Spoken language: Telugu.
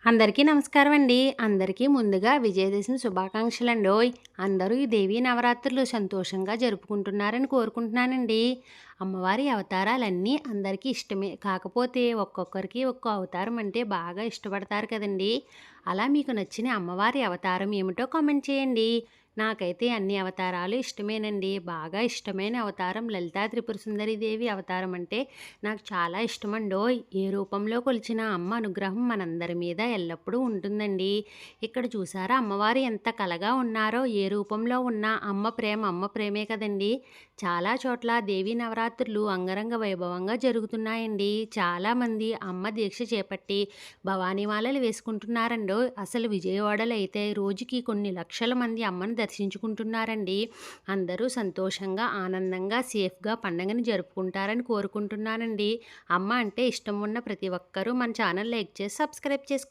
అందరికీ నమస్కారం అండి. అందరికీ ముందుగా విజయదశమి శుభాకాంక్షలండోయ్! అందరూ ఈ దేవీ నవరాత్రులు సంతోషంగా జరుపుకుంటున్నారని కోరుకుంటున్నానండి. అమ్మవారి అవతారాలన్నీ అందరికీ ఇష్టమే. కాకపోతే ఒక్కొక్కరికి ఒక్కో అవతారం అంటే బాగా ఇష్టపడతారు కదండీ! అలా మీకు నచ్చిన అమ్మవారి అవతారం ఏమిటో కామెంట్ చేయండి. నాకైతే అన్ని అవతారాలు ఇష్టమేనండి. బాగా ఇష్టమైన అవతారం లలితా త్రిపుర సుందరి దేవి అవతారం అంటే నాకు చాలా ఇష్టమండోయ్! ఏ రూపంలో కొలిచిన అమ్మ అనుగ్రహం మనందరి మీద ఎల్లప్పుడూ ఉంటుందండి. ఇక్కడ చూసారా అమ్మవారు ఎంత కలగా ఉన్నారో, ఏ రూపంలో ఉన్నా అమ్మ ప్రేమ అమ్మ ప్రేమే కదండీ! చాలా చోట్ల దేవీ నవరాత్రులు అంగరంగ వైభవంగా జరుగుతున్నాయండి. చాలామంది అమ్మ దీక్ష చేపట్టి భవానీమాలలు వేసుకుంటున్నారండోయ్! అసలు విజయవాడలో అయితే రోజుకి కొన్ని లక్షల మంది అమ్మను దర్శించుకుంటున్నారండి. అందరూ సంతోషంగా, ఆనందంగా, సేఫ్‌గా పండగని జరుపుకుంటారని కోరుకుంటున్నానండి. అమ్మ అంటే ఇష్టం ఉన్న ప్రతి ఒక్కరూ మన ఛానల్ లైక్ చేసి సబ్స్క్రైబ్ చేసుకోండి.